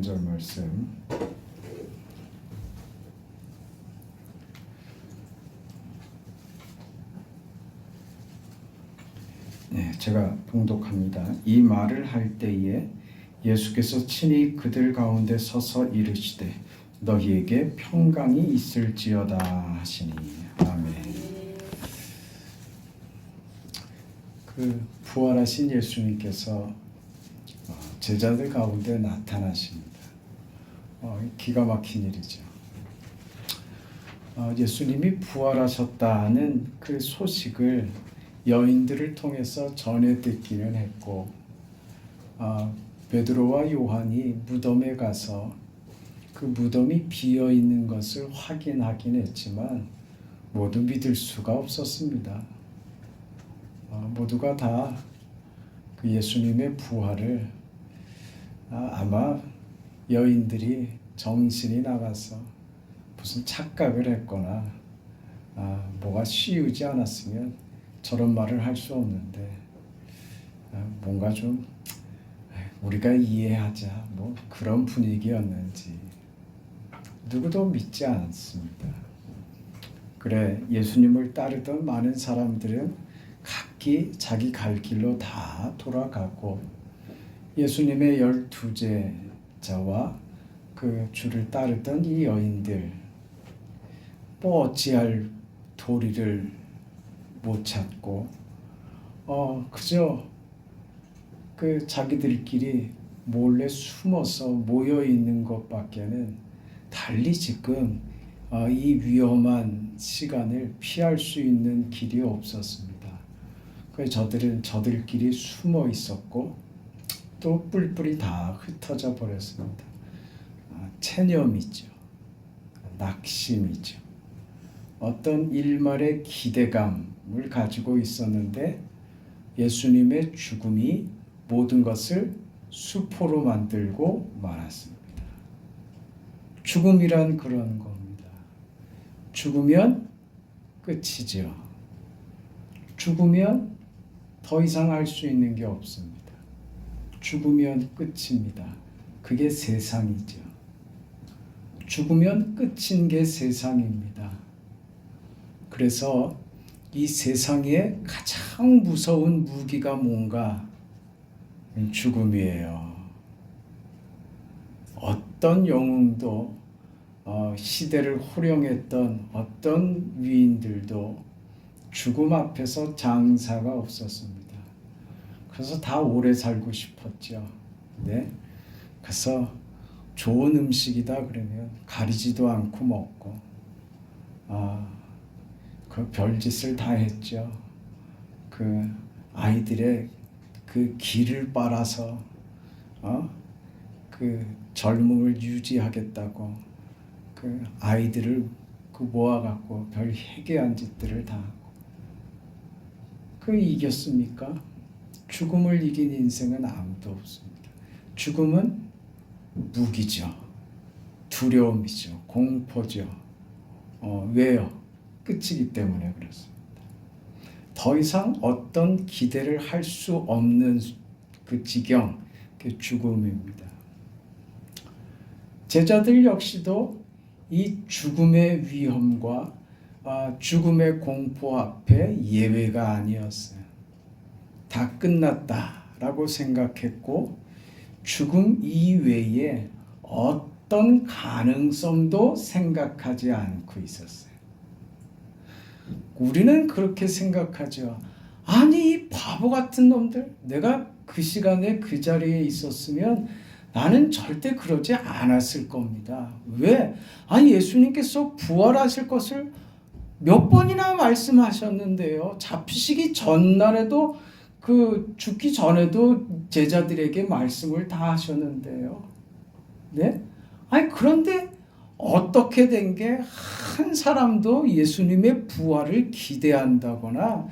절 말씀. 네, 제가 봉독합니다. 이 말을 할 때에 예수께서 친히 그들 가운데 서서 이르시되 너희에게 평강이 있을지어다 하시니. 아멘. 부활하신 예수님께서 제자들 가운데 나타나십니다. 기가 막힌 일이죠. 예수님이 부활하셨다는 그 소식을 여인들을 통해서 전해 듣기는 했고, 베드로와 요한이 무덤에 가서 그 무덤이 비어 있는 것을 확인하긴 했지만 모두 믿을 수가 없었습니다. 모두가 다 그 예수님의 부활을 아마 여인들이 정신이 나가서 무슨 착각을 했거나 뭐가 쉬우지 않았으면 저런 말을 할 수 없는데 뭔가 좀 우리가 이해하자 뭐 그런 분위기였는지 누구도 믿지 않습니다. 그래, 예수님을 따르던 많은 사람들은 각기 자기 갈 길로 다 돌아가고 예수님의 12제자와 그 주를 따르던 이 여인들 뭐 어찌할 도리를 못 찾고 그저 그 자기들끼리 몰래 숨어서 모여 있는 것밖에는 달리 지금 이 위험한 시간을 피할 수 있는 길이 없었습니다. 그래서 저들은 저들끼리 숨어 있었고 또 뿔뿔이 다 흩어져 버렸습니다. 체념이죠. 낙심이죠. 어떤 일말의 기대감을 가지고 있었는데 예수님의 죽음이 모든 것을 수포로 만들고 말았습니다. 죽음이란 그런 겁니다. 죽으면 끝이죠. 죽으면 더 이상 할 수 있는 게 없습니다. 죽으면 끝입니다. 그게 세상이죠. 죽으면 끝인 게 세상입니다. 그래서 이 세상에 가장 무서운 무기가 뭔가? 죽음이에요. 어떤 영웅도 시대를 호령했던 어떤 위인들도 죽음 앞에서 장사가 없었습니다. 그래서 다 오래 살고 싶었죠. 네? 그래서 좋은 음식이다 그러면 가리지도 않고 먹고 그 별짓을 다 했죠. 그 아이들의 그 기를 빨아서 그 젊음을 유지하겠다고 그 아이들을 모아갖고 별 해괴한 짓들을 다 하고 그 이겼습니까? 죽음을 이긴 인생은 아무도 없습니다. 죽음은 무기죠. 두려움이죠. 공포죠. 왜요? 끝이기 때문에 그렇습니다. 더 이상 어떤 기대를 할 수 없는 그 지경, 그 죽음입니다. 제자들 역시도 이 죽음의 위험과 죽음의 공포 앞에 예외가 아니었어요. 다 끝났다라고 생각했고 죽음 이외에 어떤 가능성도 생각하지 않고 있었어요. 우리는 그렇게 생각하죠. 아니, 이 바보 같은 놈들, 내가 그 시간에 그 자리에 있었으면 나는 절대 그러지 않았을 겁니다. 왜? 예수님께서 부활하실 것을 몇 번이나 말씀하셨는데요. 잡히시기 전날에도 죽기 전에도 제자들에게 말씀을 다 하셨는데요. 네? 그런데 어떻게 된 게 한 사람도 예수님의 부활을 기대한다거나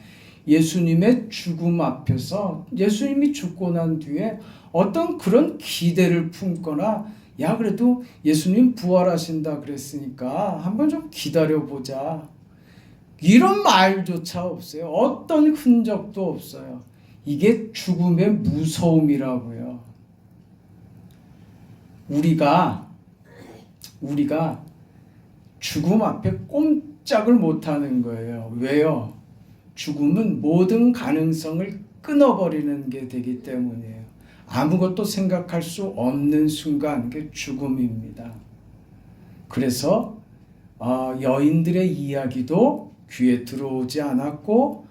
예수님의 죽음 앞에서 예수님이 죽고 난 뒤에 어떤 그런 기대를 품거나 그래도 예수님 부활하신다 그랬으니까 한번 좀 기다려보자. 이런 말조차 없어요. 어떤 흔적도 없어요. 이게 죽음의 무서움이라고요. 우리가 죽음 앞에 꼼짝을 못하는 거예요. 왜요? 죽음은 모든 가능성을 끊어버리는 게 되기 때문이에요. 아무것도 생각할 수 없는 순간, 그게 죽음입니다. 그래서 여인들의 이야기도 귀에 들어오지 않았고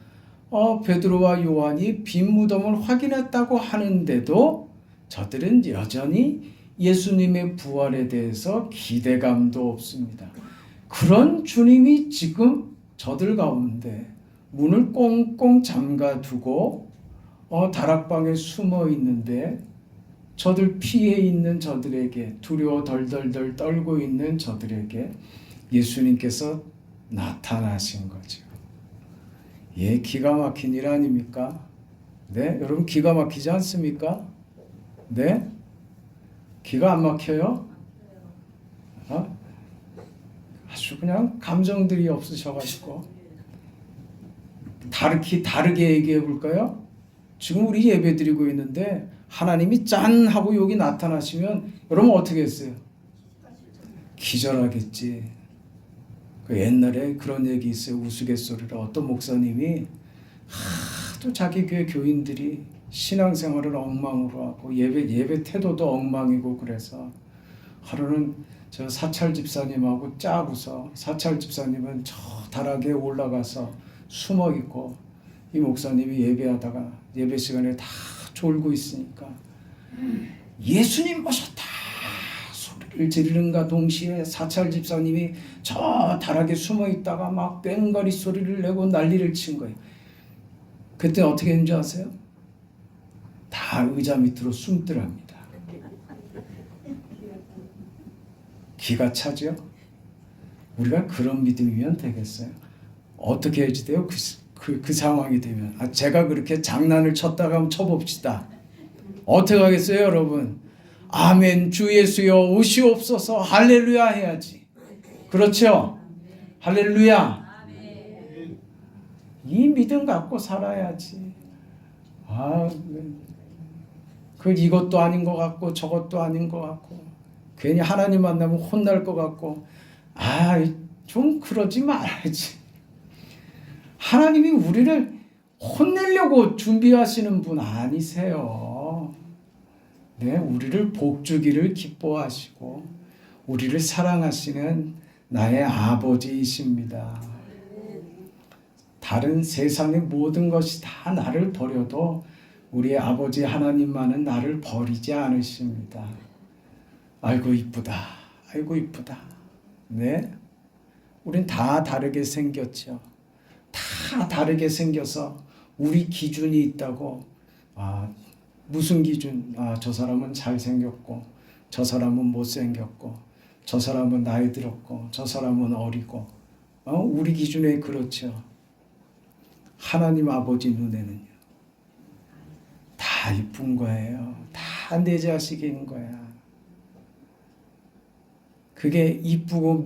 베드로와 요한이 빈 무덤을 확인했다고 하는데도 저들은 여전히 예수님의 부활에 대해서 기대감도 없습니다. 그런 주님이 지금 저들 가운데 문을 꽁꽁 잠가두고 다락방에 숨어 있는데 저들 피해 있는 저들에게, 두려워 덜덜덜 떨고 있는 저들에게 예수님께서 나타나신 거죠. 예, 기가 막힌 일 아닙니까? 네, 여러분 기가 막히지 않습니까? 네? 기가 안 막혀요? 아주 그냥 감정들이 없으셔가지고 다르게 얘기해 볼까요? 지금 우리 예배 드리고 있는데 하나님이 짠 하고 여기 나타나시면 여러분 어떻게 했어요? 기절하겠지. 그 옛날에 그런 얘기 있어요. 우스갯소리로 어떤 목사님이 하도 자기 교회 교인들이 신앙생활을 엉망으로 하고 예배 태도도 엉망이고 그래서 하루는 저 사찰 집사님하고 짜고서 사찰 집사님은 저 다락에 올라가서 숨어 있고 이 목사님이 예배하다가 예배 시간에 다 졸고 있으니까 예수님 모셨다 소리를 지르는가 동시에 사찰 집사님이 저 다락에 숨어 있다가 막 꽹과리 소리를 내고 난리를 친 거예요. 그때 어떻게 했는지 아세요? 다 의자 밑으로 숨더랍니다. 기가 차죠? 우리가 그런 믿음이면 되겠어요? 어떻게 해야지 돼요? 그 상황이 되면 제가 그렇게 장난을 쳤다가 한번 쳐봅시다. 어떻게 하겠어요 여러분? 아멘 주 예수여 오시옵소서 할렐루야 해야지. 그렇죠? 할렐루야. 이 믿음 갖고 살아야지. 이것도 아닌 것 같고 저것도 아닌 것 같고 괜히 하나님 만나면 혼날 것 같고 좀 그러지 말아야지. 하나님이 우리를 혼내려고 준비하시는 분 아니세요. 네, 우리를 복주기를 기뻐하시고 우리를 사랑하시는 나의 아버지이십니다. 다른 세상의 모든 것이 다 나를 버려도 우리의 아버지 하나님만은 나를 버리지 않으십니다. 아이고 이쁘다. 아이고 이쁘다. 네, 우린 다 다르게 생겼죠. 다 다르게 생겨서 우리 기준이 있다고. 무슨 기준? 저 사람은 잘생겼고 저 사람은 못생겼고 저 사람은 나이 들었고 저 사람은 어리고 우리 기준에 그렇죠. 하나님 아버지 눈에는요 다 이쁜 거예요. 다 내 자식인 거야. 그게 이쁘고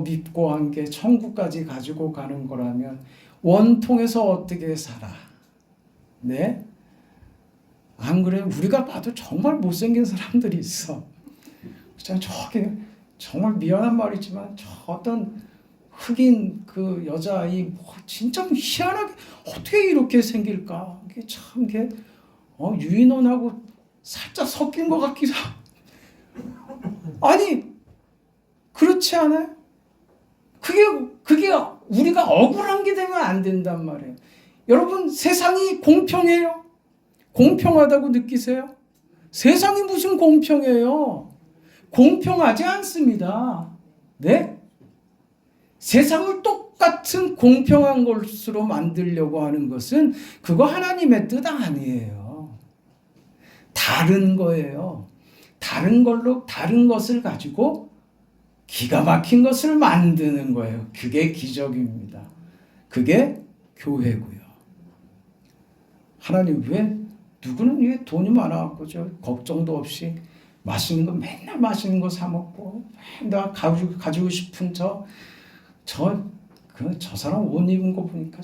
밉고 한 게 천국까지 가지고 가는 거라면 원통에서 어떻게 살아? 네? 안 그래? 우리가 봐도 정말 못생긴 사람들이 있어. 저게 정말 미안한 말이지만 저 어떤 흑인 그 여자아이 진짜 희한하게 어떻게 이렇게 생길까? 이게 참 유인원하고 살짝 섞인 것 같기도 하고. 아니 그렇지 않아요? 그게 우리가 억울한 게 되면 안 된단 말이에요. 여러분 세상이 공평해요? 공평하다고 느끼세요? 세상이 무슨 공평해요? 공평하지 않습니다. 네? 세상을 똑같은 공평한 것으로 만들려고 하는 것은 그거 하나님의 뜻 아니에요. 다른 거예요. 다른 걸로 다른 것을 가지고 기가 막힌 것을 만드는 거예요. 그게 기적입니다. 그게 교회고요. 하나님 누구는 왜 돈이 많아갖고 걱정도 없이 맛있는 거 맨날 맛있는 거 사 먹고 내가 가지고 싶은 저 사람 옷 입은 거 보니까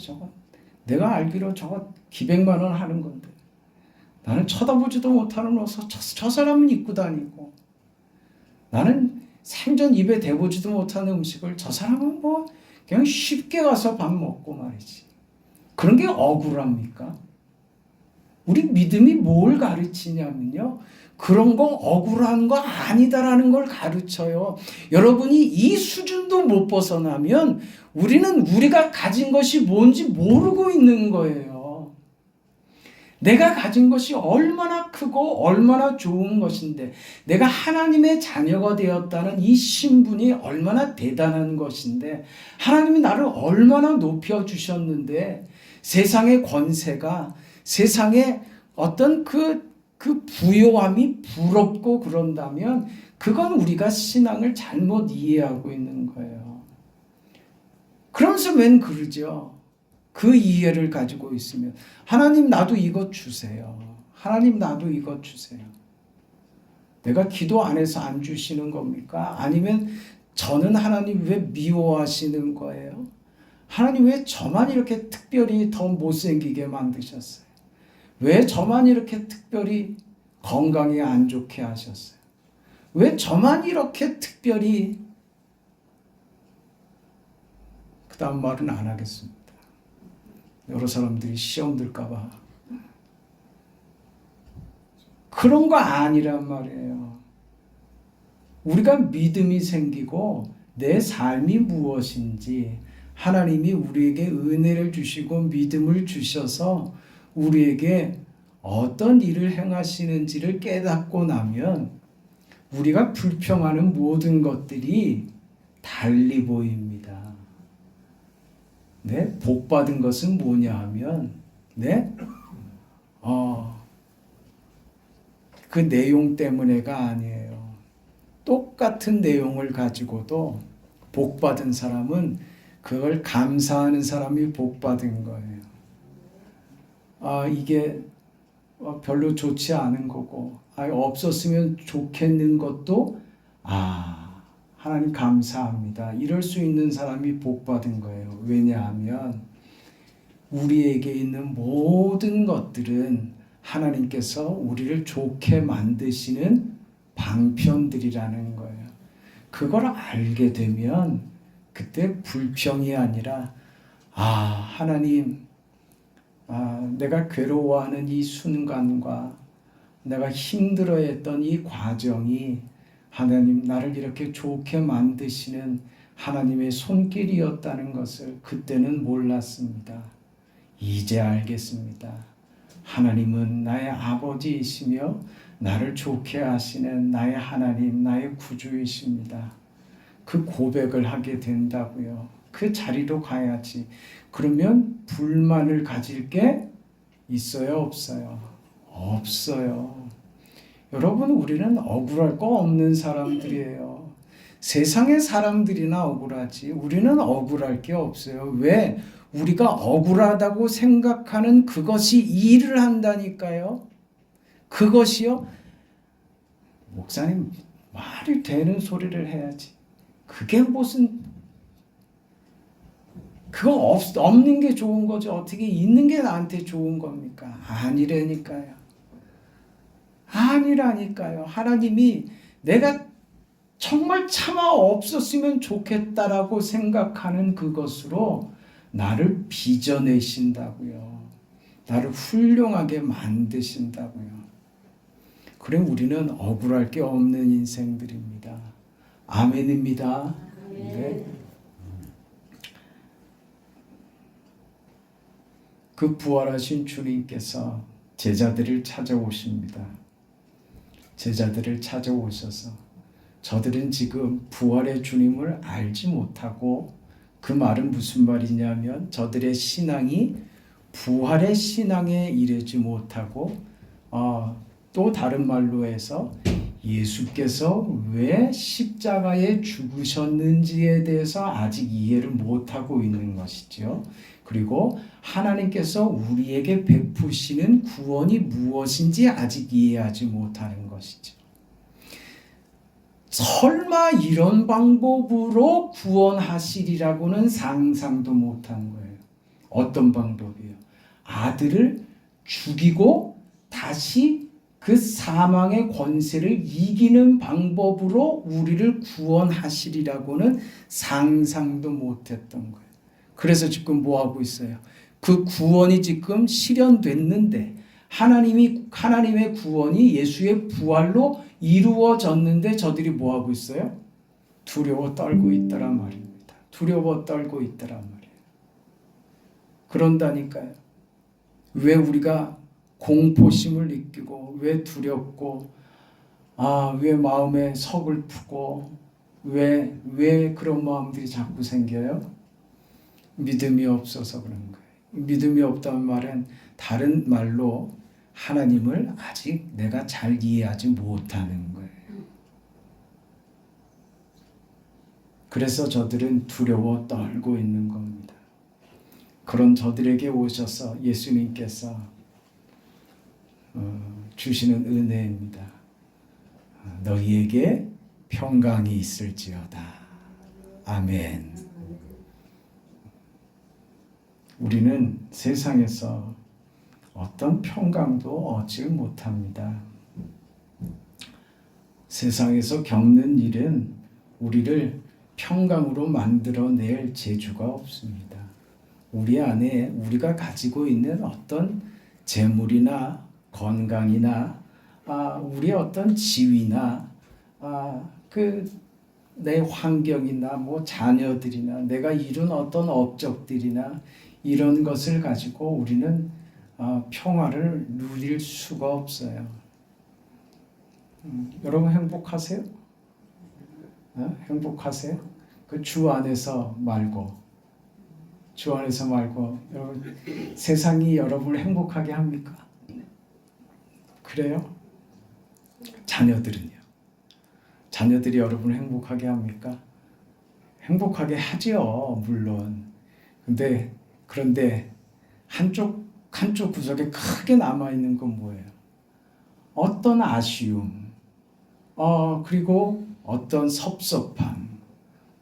내가 알기로 기백만 원 하는 건데 나는 쳐다보지도 못하는 옷을 저 사람은 입고 다니고 나는 생전 입에 대보지도 못하는 음식을 저 사람은 뭐 그냥 쉽게 가서 밥 먹고 말이지. 그런 게 억울합니까? 우리 믿음이 뭘 가르치냐면요. 그런 거 억울한 거 아니다라는 걸 가르쳐요. 여러분이 이 수준도 못 벗어나면 우리는 우리가 가진 것이 뭔지 모르고 있는 거예요. 내가 가진 것이 얼마나 크고 얼마나 좋은 것인데, 내가 하나님의 자녀가 되었다는 이 신분이 얼마나 대단한 것인데, 하나님이 나를 얼마나 높여주셨는데, 세상의 권세가, 세상의 어떤 그 부요함이 부럽고 그런다면 그건 우리가 신앙을 잘못 이해하고 있는 거예요. 그러면서 웬 그러죠. 그 이해를 가지고 있으면 하나님 나도 이것 주세요. 하나님 나도 이것 주세요. 내가 기도 안 해서 안 주시는 겁니까? 아니면 저는 하나님 왜 미워하시는 거예요? 하나님 왜 저만 이렇게 특별히 더 못생기게 만드셨어요? 왜 저만 이렇게 특별히 건강에 안 좋게 하셨어요? 왜 저만 이렇게 특별히, 그 다음 말은 안 하겠습니다. 여러 사람들이 시험 들까봐. 그런 거 아니란 말이에요. 우리가 믿음이 생기고 내 삶이 무엇인지, 하나님이 우리에게 은혜를 주시고 믿음을 주셔서 우리에게 어떤 일을 행하시는지를 깨닫고 나면 우리가 불평하는 모든 것들이 달리 보입니다. 네? 복 받은 것은 뭐냐 하면, 네? 그 내용 때문에가 아니에요. 똑같은 내용을 가지고도 복 받은 사람은 그걸 감사하는 사람이 복 받은 거예요. 이게 별로 좋지 않은 거고, 없었으면 좋겠는 것도, 하나님 감사합니다. 이럴 수 있는 사람이 복 받은 거예요. 왜냐하면 우리에게 있는 모든 것들은 하나님께서 우리를 좋게 만드시는 방편들이라는 거예요. 그걸 알게 되면 그때 불평이 아니라, 하나님, 내가 괴로워하는 이 순간과 내가 힘들어했던 이 과정이 하나님 나를 이렇게 좋게 만드시는 하나님의 손길이었다는 것을 그때는 몰랐습니다. 이제 알겠습니다. 하나님은 나의 아버지이시며 나를 좋게 하시는 나의 하나님, 나의 구주이십니다. 그 고백을 하게 된다고요. 그 자리로 가야지. 그러면 불만을 가질 게 있어요, 없어요? 없어요. 여러분, 우리는 억울할 거 없는 사람들이에요. 세상의 사람들이나 억울하지 우리는 억울할 게 없어요. 왜? 우리가 억울하다고 생각하는 그것이 일을 한다니까요. 그것이요? 목사님, 말이 되는 소리를 해야지. 그게 무슨, 그거 없는 게 좋은 거죠. 어떻게 있는 게 나한테 좋은 겁니까? 아니라니까요. 아니라니까요. 하나님이 내가 정말 차마 없었으면 좋겠다라고 생각하는 그것으로 나를 빚어내신다고요. 나를 훌륭하게 만드신다고요. 그래 우리는 억울할 게 없는 인생들입니다. 아멘입니다. 네. 그 부활하신 주님께서 제자들을 찾아오십니다. 제자들을 찾아오셔서 저들은 지금 부활의 주님을 알지 못하고, 그 말은 무슨 말이냐면 저들의 신앙이 부활의 신앙에 이르지 못하고, 또 다른 말로 해서 예수께서 왜 십자가에 죽으셨는지에 대해서 아직 이해를 못하고 있는 것이죠. 그리고 하나님께서 우리에게 베푸시는 구원이 무엇인지 아직 이해하지 못하는 것이죠. 설마 이런 방법으로 구원하시리라고는 상상도 못한 거예요. 어떤 방법이요? 아들을 죽이고 다시 그 사망의 권세를 이기는 방법으로 우리를 구원하시리라고는 상상도 못했던 거예요. 그래서 지금 뭐 하고 있어요? 그 구원이 지금 실현됐는데 하나님의 구원이 예수의 부활로 이루어졌는데 저들이 뭐 하고 있어요? 두려워 떨고 있더란 말입니다. 두려워 떨고 있더란 말이에요. 그런다니까요. 왜 우리가 공포심을 느끼고 왜 두렵고 왜 마음에 서글프고 왜 그런 마음들이 자꾸 생겨요? 믿음이 없어서 그런 거예요. 믿음이 없다는 말은 다른 말로 하나님을 아직 내가 잘 이해하지 못하는 거예요. 그래서 저들은 두려워 떨고 있는 겁니다. 그런 저들에게 오셔서 예수님께서 주시는 은혜입니다. 너희에게 평강이 있을지어다. 아멘. 우리는 세상에서 어떤 평강도 얻지 못합니다. 세상에서 겪는 일은 우리를 평강으로 만들어낼 재주가 없습니다. 우리 안에 우리가 가지고 있는 어떤 재물이나 건강이나 우리의 어떤 지위나 내 환경이나 뭐 자녀들이나 내가 이룬 어떤 업적들이나 이런 것을 가지고 우리는 평화를 누릴 수가 없어요. 여러분 행복하세요? 행복하세요? 그 주 안에서 말고 여러분 세상이 여러분을 행복하게 합니까? 그래요? 자녀들은요? 자녀들이 여러분을 행복하게 합니까? 행복하게 하지요, 물론. 그런데 한쪽 구석에 크게 남아있는 건 뭐예요? 어떤 아쉬움, 그리고 어떤 섭섭함,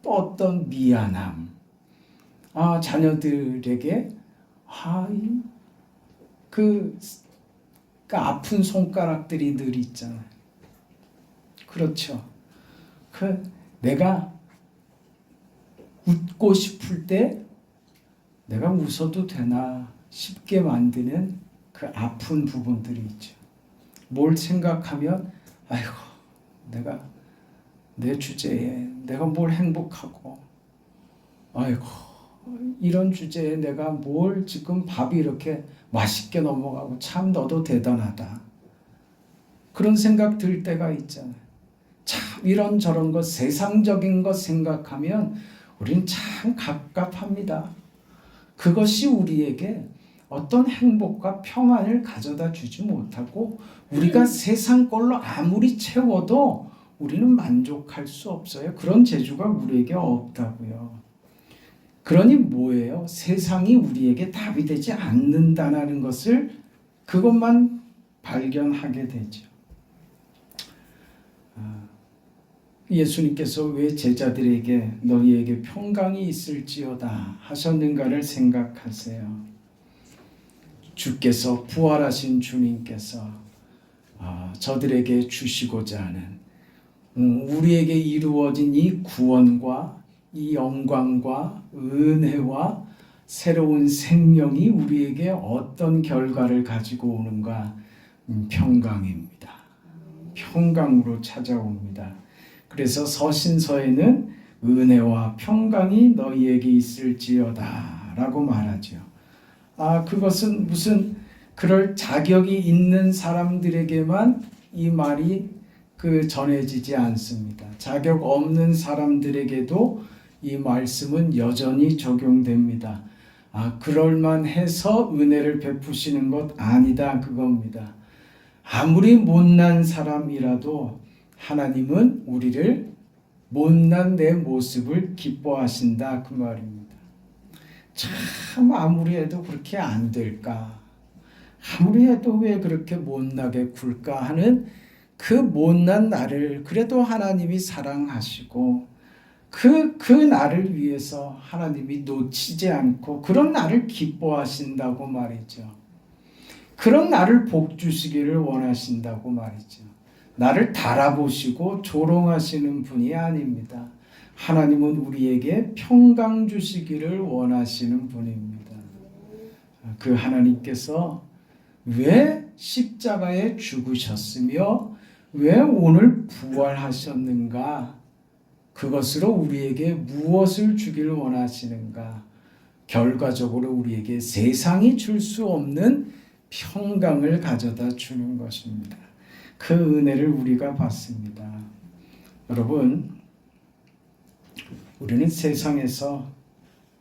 또 어떤 미안함, 자녀들에게 그 아픈 손가락들이 늘 있잖아요. 그렇죠. 내가 웃고 싶을 때 내가 웃어도 되나 싶게 만드는 그 아픈 부분들이 있죠. 뭘 생각하면 아이고 내가 내 주제에 내가 뭘 행복하고 아이고 이런 주제에 내가 뭘 지금 밥이 이렇게 맛있게 넘어가고 참 너도 대단하다. 그런 생각 들 때가 있잖아요. 참 이런저런 것 세상적인 것 생각하면 우리는 참 갑갑합니다. 그것이 우리에게 어떤 행복과 평안을 가져다 주지 못하고 우리가 세상 걸로 아무리 채워도 우리는 만족할 수 없어요. 그런 재주가 우리에게 없다고요. 그러니 뭐예요? 세상이 우리에게 답이 되지 않는다는 것을 그것만 발견하게 되죠. 예수님께서 왜 제자들에게 너희에게 평강이 있을지어다 하셨는가를 생각하세요. 주께서 부활하신 주님께서 저들에게 주시고자 하는 우리에게 이루어진 이 구원과 이 영광과 은혜와 새로운 생명이 우리에게 어떤 결과를 가지고 오는가? 평강입니다. 평강으로 찾아옵니다. 그래서 서신서에는 은혜와 평강이 너희에게 있을지어다 라고 말하죠. 그것은 무슨 그럴 자격이 있는 사람들에게만 이 말이 전해지지 않습니다. 자격 없는 사람들에게도 이 말씀은 여전히 적용됩니다. 그럴만해서 은혜를 베푸시는 것 아니다 그겁니다. 아무리 못난 사람이라도 하나님은 우리를 못난 내 모습을 기뻐하신다 그 말입니다. 참 아무리 해도 그렇게 안 될까? 아무리 해도 왜 그렇게 못나게 굴까 하는 그 못난 나를 그래도 하나님이 사랑하시고 그 나를 위해서 하나님이 놓치지 않고 그런 나를 기뻐하신다고 말이죠. 그런 나를 복 주시기를 원하신다고 말이죠. 나를 달아보시고 조롱하시는 분이 아닙니다. 하나님은 우리에게 평강 주시기를 원하시는 분입니다. 그 하나님께서 왜 십자가에 죽으셨으며 왜 오늘 부활하셨는가? 그것으로 우리에게 무엇을 주기를 원하시는가? 결과적으로 우리에게 세상이 줄 수 없는 평강을 가져다 주는 것입니다. 그 은혜를 우리가 받습니다. 여러분, 우리는 세상에서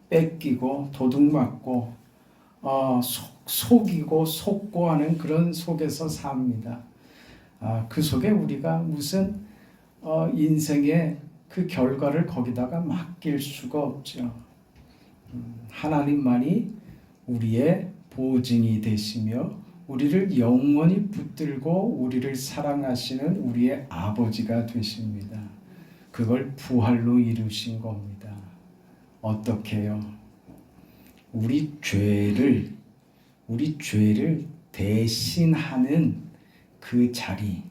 뺏기고 도둑맞고 속이고 속고 하는 그런 속에서 삽니다. 그 속에 우리가 무슨 인생의 그 결과를 거기다가 맡길 수가 없죠. 하나님만이 우리의 보증이 되시며 우리를 영원히 붙들고 우리를 사랑하시는 우리의 아버지가 되십니다. 그걸 부활로 이루신 겁니다. 어떻게요? 우리 죄를 대신하는 그 자리,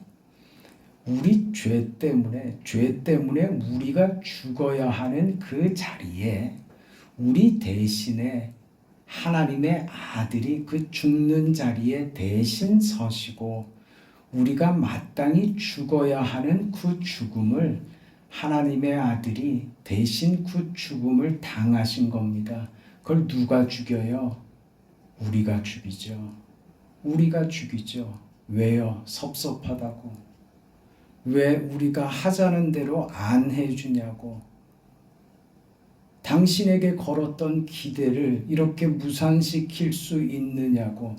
우리 죄 때문에 우리가 죽어야 하는 그 자리에 우리 대신에 하나님의 아들이 그 죽는 자리에 대신 서시고 우리가 마땅히 죽어야 하는 그 죽음을 하나님의 아들이 대신 그 죽음을 당하신 겁니다. 그걸 누가 죽여요? 우리가 죽이죠. 우리가 죽이죠. 왜요? 섭섭하다고. 왜 우리가 하자는 대로 안 해주냐고. 당신에게 걸었던 기대를 이렇게 무산시킬 수 있느냐고.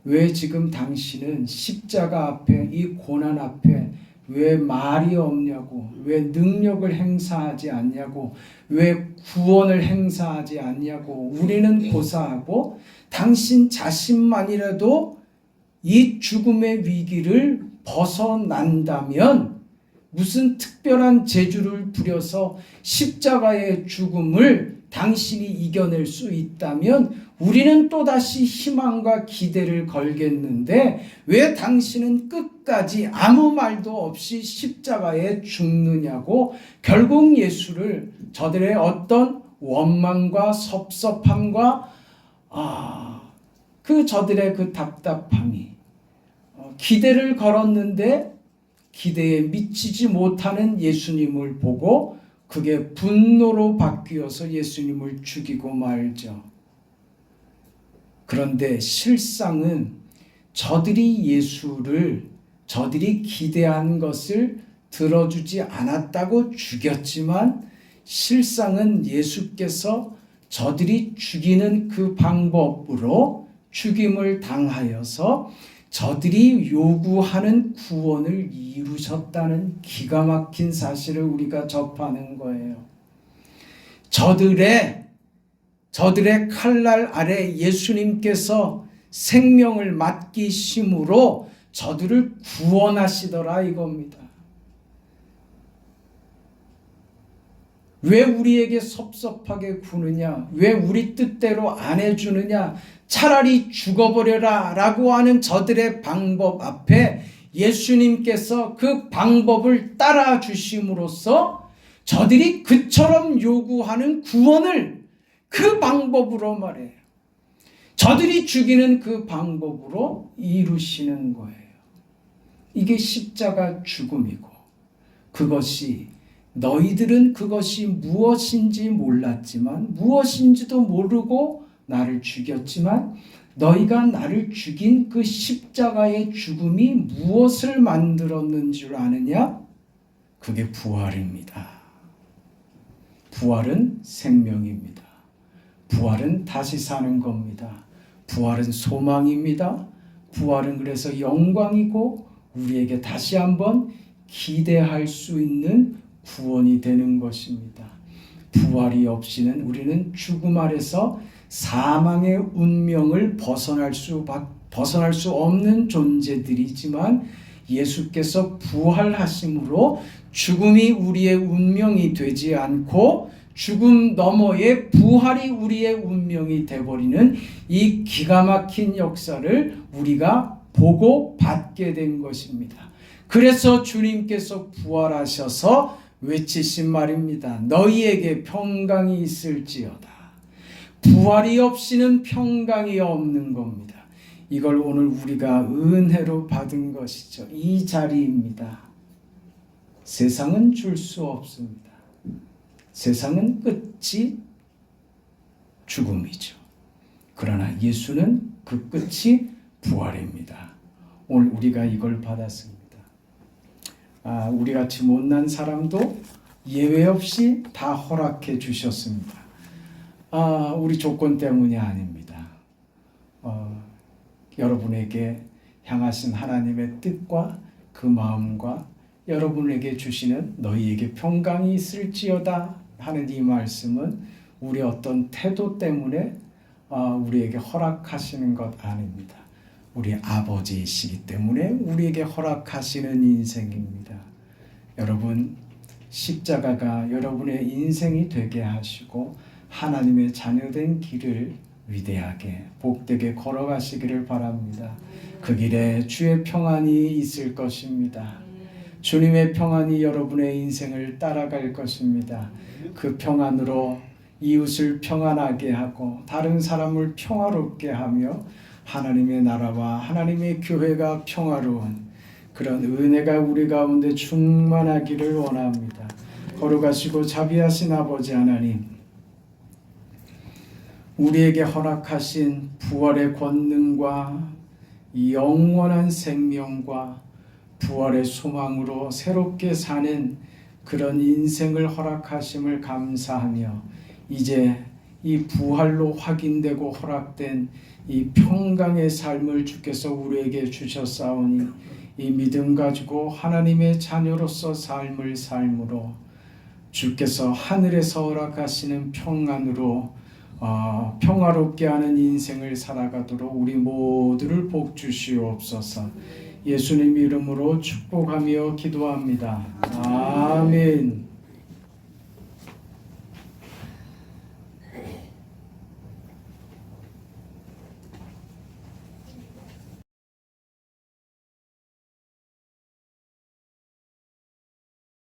왜 지금 당신은 십자가 앞에, 이 고난 앞에 왜 말이 없냐고. 왜 능력을 행사하지 않냐고. 왜 구원을 행사하지 않냐고. 우리는 고사하고 당신 자신만이라도 이 죽음의 위기를 벗어난다면, 무슨 특별한 재주를 부려서 십자가의 죽음을 당신이 이겨낼 수 있다면 우리는 또다시 희망과 기대를 걸겠는데 왜 당신은 끝까지 아무 말도 없이 십자가에 죽느냐고. 결국 예수를 저들의 어떤 원망과 섭섭함과 저들의 그 답답함이 기대를 걸었는데 기대에 미치지 못하는 예수님을 보고 그게 분노로 바뀌어서 예수님을 죽이고 말죠. 그런데 실상은 저들이 기대한 것을 들어주지 않았다고 죽였지만 실상은 예수께서 저들이 죽이는 그 방법으로 죽임을 당하여서 저들이 요구하는 구원을 이루셨다는 기가 막힌 사실을 우리가 접하는 거예요. 저들의 칼날 아래 예수님께서 생명을 맡기심으로 저들을 구원하시더라 이겁니다. 왜 우리에게 섭섭하게 구느냐? 왜 우리 뜻대로 안 해주느냐? 차라리 죽어버려라 라고 하는 저들의 방법 앞에 예수님께서 그 방법을 따라 주심으로써 저들이 그처럼 요구하는 구원을 그 방법으로 말해요. 저들이 죽이는 그 방법으로 이루시는 거예요. 이게 십자가 죽음이고, 너희들은 그것이 무엇인지 몰랐지만, 무엇인지도 모르고 나를 죽였지만, 너희가 나를 죽인 그 십자가의 죽음이 무엇을 만들었는 줄 아느냐? 그게 부활입니다. 부활은 생명입니다. 부활은 다시 사는 겁니다. 부활은 소망입니다. 부활은 그래서 영광이고 우리에게 다시 한번 기대할 수 있는 구원이 되는 것입니다. 부활이 없이는 우리는 죽음 아래서 사망의 운명을 벗어날 수 없는 존재들이지만 예수께서 부활하심으로 죽음이 우리의 운명이 되지 않고 죽음 너머의 부활이 우리의 운명이 되어버리는 이 기가 막힌 역사를 우리가 보고 받게 된 것입니다. 그래서 주님께서 부활하셔서 외치신 말입니다. 너희에게 평강이 있을지어다. 부활이 없이는 평강이 없는 겁니다. 이걸 오늘 우리가 은혜로 받은 것이죠. 이 자리입니다. 세상은 줄 수 없습니다. 세상은 끝이 죽음이죠. 그러나 예수는 그 끝이 부활입니다. 오늘 우리가 이걸 받았습니다. 우리같이 못난 사람도 예외 없이 다 허락해 주셨습니다. 우리 조건 때문이 아닙니다. 여러분에게 향하신 하나님의 뜻과 그 마음과 여러분에게 주시는 너희에게 평강이 있을지어다 하는 이 말씀은 우리 어떤 태도 때문에 우리에게 허락하시는 것 아닙니다. 우리 아버지이시기 때문에 우리에게 허락하시는 인생입니다. 여러분, 십자가가 여러분의 인생이 되게 하시고 하나님의 자녀된 길을 위대하게 복되게 걸어가시기를 바랍니다. 그 길에 주의 평안이 있을 것입니다. 주님의 평안이 여러분의 인생을 따라갈 것입니다. 그 평안으로 이웃을 평안하게 하고 다른 사람을 평화롭게 하며 하나님의 나라와 하나님의 교회가 평화로운 그런 은혜가 우리 가운데 충만하기를 원합니다. 거룩하시고 자비하신 아버지 하나님, 우리에게 허락하신 부활의 권능과 영원한 생명과 부활의 소망으로 새롭게 사는 그런 인생을 허락하심을 감사하며 이제 이 부활로 확인되고 허락된 이 평강의 삶을 주께서 우리에게 주셨사오니 이 믿음 가지고 하나님의 자녀로서 삶을 삶으로 주께서 하늘에서 허락하시는 평안으로 평화롭게 하는 인생을 살아가도록 우리 모두를 복 주시옵소서. 예수님 이름으로 축복하며 기도합니다. 아멘.